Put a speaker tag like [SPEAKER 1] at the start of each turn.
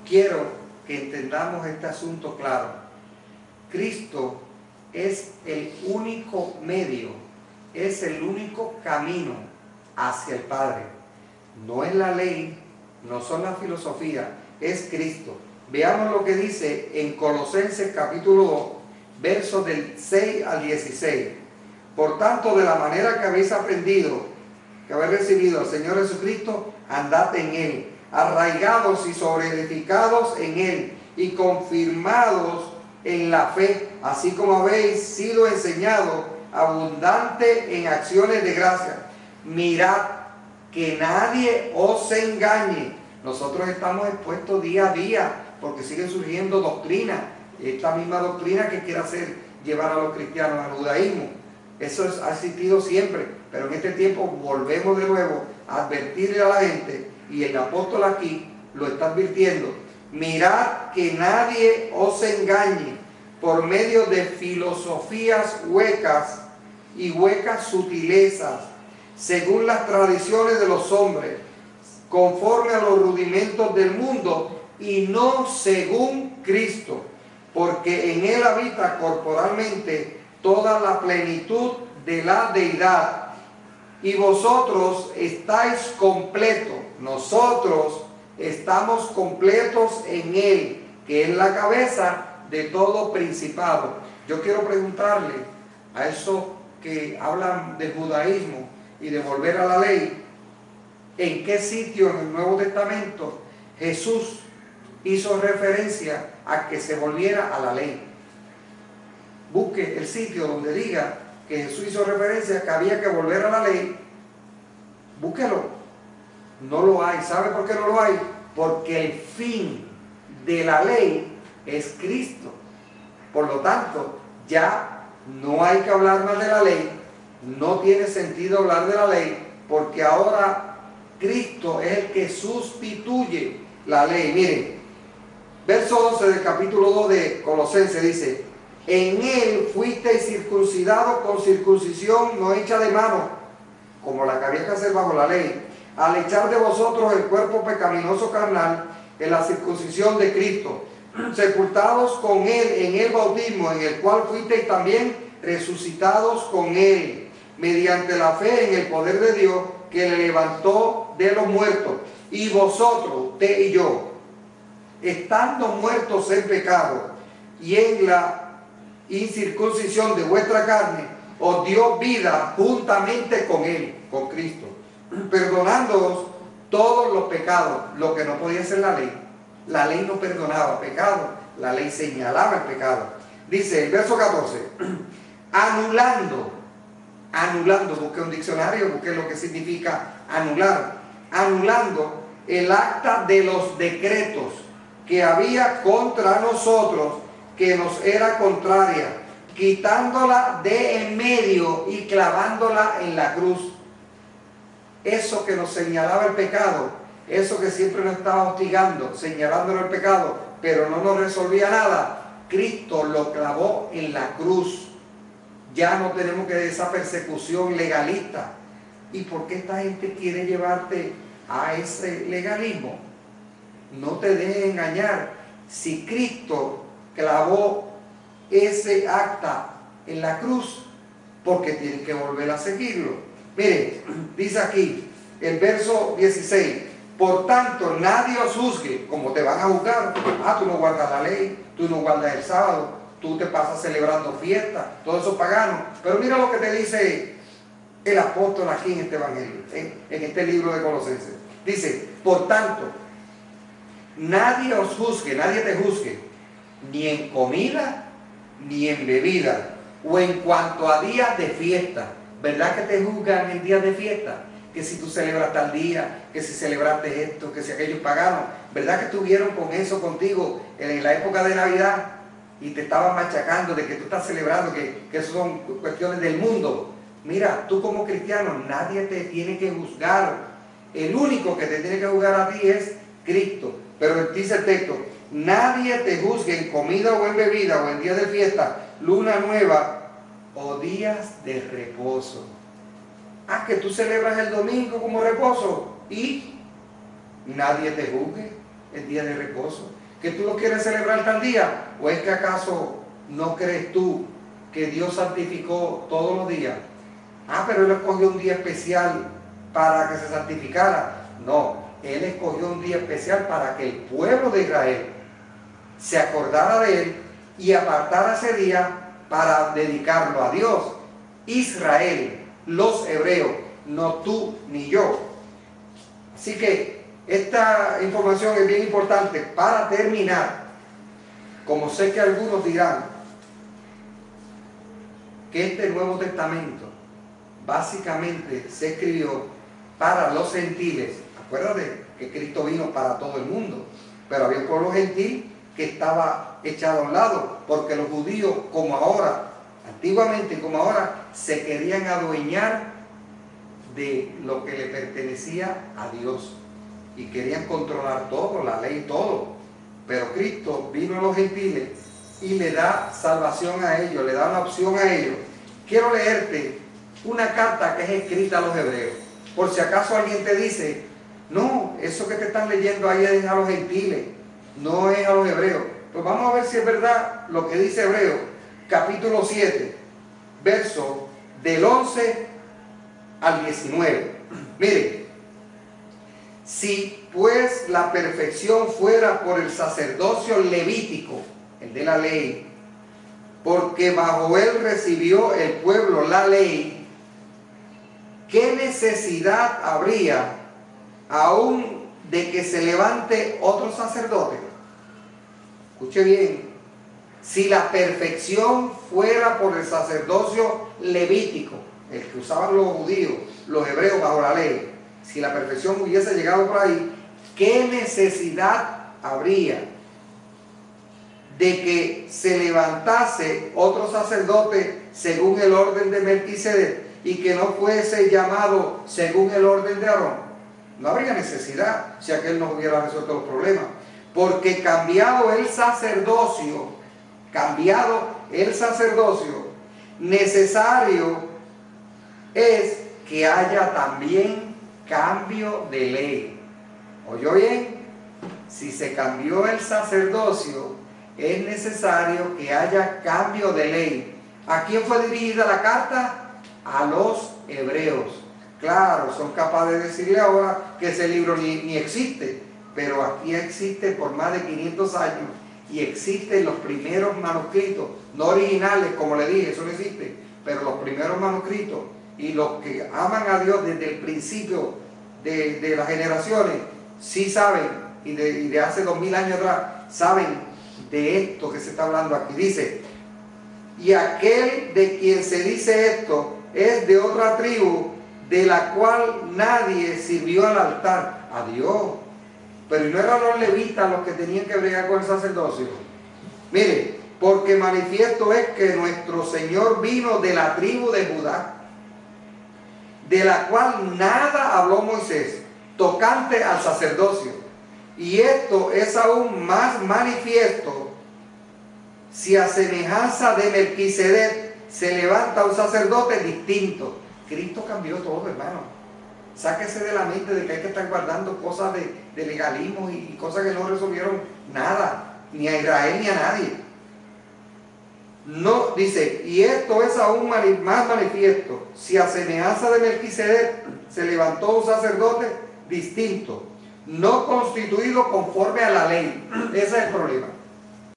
[SPEAKER 1] quiero que entendamos este asunto claro. Cristo es el único medio, es el único camino hacia el Padre. No es la ley, no son las filosofías, es Cristo. Veamos lo que dice en Colosenses capítulo 2, versos del 6 al 16. Por tanto, de la manera que habéis aprendido, que habéis recibido al Señor Jesucristo, andad en Él, arraigados y sobreedificados en Él, y confirmados en la fe, así como habéis sido enseñados, abundante en acciones de gracia. Mirad que nadie os engañe. Nosotros estamos expuestos día a día, porque siguen surgiendo doctrinas, esta misma doctrina que quiere hacer llevar a los cristianos al judaísmo. Eso ha existido siempre, pero en este tiempo volvemos de nuevo a advertirle a la gente, y el apóstol aquí lo está advirtiendo. Mirad que nadie os engañe por medio de filosofías huecas y huecas sutilezas, según las tradiciones de los hombres, conforme a los rudimentos del mundo, y no según Cristo, porque en Él habita corporalmente toda la plenitud de la deidad, y vosotros estáis completos. Nosotros estamos completos en Él, que es la cabeza de todo principado. Yo quiero preguntarle a esos que hablan del judaísmo y de volver a la ley, ¿en qué sitio en el Nuevo Testamento Jesús hizo referencia a que se volviera a la ley? Busque el sitio donde diga que Jesús hizo referencia a que había que volver a la ley. Búsquelo. No lo hay. ¿Sabe por qué no lo hay? Porque el fin de la ley es Cristo. Por lo tanto, ya no hay que hablar más de la ley. No tiene sentido hablar de la ley, porque ahora Cristo es el que sustituye la ley. Miren, verso 12 del capítulo 2 de Colosenses dice: en Él fuisteis circuncidados con circuncisión no hecha de mano, como la que había que hacer bajo la ley, al echar de vosotros el cuerpo pecaminoso carnal en la circuncisión de Cristo, sepultados con Él en el bautismo, en el cual fuisteis también resucitados con Él, mediante la fe en el poder de Dios que le levantó de los muertos. Y vosotros, usted y yo, estando muertos en pecado y en la incircuncisión de vuestra carne, os dio vida juntamente con Él, con Cristo, perdonándoos todos los pecados, lo que no podía hacer la ley. La ley no perdonaba pecado, la ley señalaba el pecado. Dice el verso 14, anulando, busque un diccionario, busque lo que significa anular, anulando el acta de los decretos que había contra nosotros, que nos era contraria, quitándola de en medio y clavándola en la cruz. Eso que nos señalaba el pecado, eso que siempre nos estaba hostigando, señalándolo el pecado, pero no nos resolvía nada, Cristo lo clavó en la cruz. Ya no tenemos que esa persecución legalista. ¿Y por qué esta gente quiere llevarte a ese legalismo? No te dejes engañar. Si Cristo clavó ese acta en la cruz, porque tienen que volver a seguirlo. Miren, dice aquí el verso 16: por tanto, nadie os juzgue como te van a juzgar. Tú no guardas la ley, tú no guardas el sábado, tú te pasas celebrando fiestas, todo eso pagano. Pero mira lo que te dice el apóstol aquí en este evangelio, en este libro de Colosenses. Dice: por tanto, nadie os juzgue, nadie te juzgue, ni en comida, ni en bebida, o en cuanto a días de fiesta. ¿Verdad que te juzgan en días de fiesta? Que si tú celebras tal día, que si celebraste esto, que si aquellos paganos. ¿Verdad que estuvieron con eso contigo en la época de Navidad? Y te estaban machacando de que tú estás celebrando, que eso son cuestiones del mundo. Mira, tú como cristiano, nadie te tiene que juzgar. El único que te tiene que juzgar a ti es Cristo. Pero dice el texto: nadie te juzgue en comida o en bebida o en días de fiesta, luna nueva o días de reposo. Que tú celebras el domingo como reposo y nadie te juzgue. el día de reposo? ¿Que tú lo quieres celebrar tal día? ¿O es que acaso no crees tú que Dios santificó todos los días? Ah, pero Él escogió un día especial para que se santificara. No, Él escogió un día especial para que el pueblo de Israel se acordara de Él y apartara ese día para dedicarlo a Dios. Israel, los hebreos, no tú ni yo. Así que esta información es bien importante. Para terminar, como sé que algunos dirán que este Nuevo Testamento básicamente se escribió para los gentiles. Acuérdate que Cristo vino para todo el mundo, pero había un pueblo gentil que estaba echado a un lado, porque los judíos, como ahora, antiguamente como ahora, se querían adueñar de lo que le pertenecía a Dios y querían controlar todo, la ley, todo. Pero Cristo vino a los gentiles y le da salvación a ellos, le da una opción a ellos. Quiero leerte una carta que es escrita a los hebreos, por si acaso alguien te dice, no, eso que te están leyendo ahí es a los gentiles, no es a los hebreos. Pues vamos a ver si es verdad lo que dice Hebreos, capítulo 7, verso del 11 al 19. Mire, si pues la perfección fuera por el sacerdocio levítico, el de la ley, porque bajo él recibió el pueblo la ley, ¿qué necesidad habría aún de que se levante otro sacerdote? Escuche bien, si la perfección fuera por el sacerdocio levítico, el que usaban los judíos, los hebreos bajo la ley, si la perfección hubiese llegado por ahí, ¿qué necesidad habría de que se levantase otro sacerdote según el orden de Melquisedec y que no fuese llamado según el orden de Aarón? No habría necesidad si aquel no hubiera resuelto los problemas, porque cambiado el sacerdocio, necesario es que haya también cambio de ley. ¿Oyó bien? Si se cambió el sacerdocio, es necesario que haya cambio de ley. ¿A quién fue dirigida la carta? A los hebreos. Claro, son capaces de decirle ahora que ese libro ni existe, pero aquí existe por más de 500 años y existen los primeros manuscritos, no originales, como le dije, eso no existe, pero los primeros manuscritos, y los que aman a Dios desde el principio de las generaciones, sí saben, y de hace 2000 años atrás, saben de esto que se está hablando aquí. Dice, y aquel de quien se dice esto es de otra tribu, de la cual nadie sirvió al altar a Dios. Pero no eran los levitas los que tenían que bregar con el sacerdocio. Mire, porque manifiesto es que nuestro Señor vino de la tribu de Judá, de la cual nada habló Moisés tocante al sacerdocio. Y esto es aún más manifiesto si a semejanza de Melquisedec se levanta un sacerdote distinto. Cristo cambió todo, hermano. Sáquese de la mente de que hay que estar guardando cosas de legalismo y cosas que no resolvieron nada, ni a Israel ni a nadie. No, dice, y esto es aún más manifiesto si a semejanza de Melquisedec se levantó un sacerdote distinto, no constituido conforme a la ley. Ese es el problema.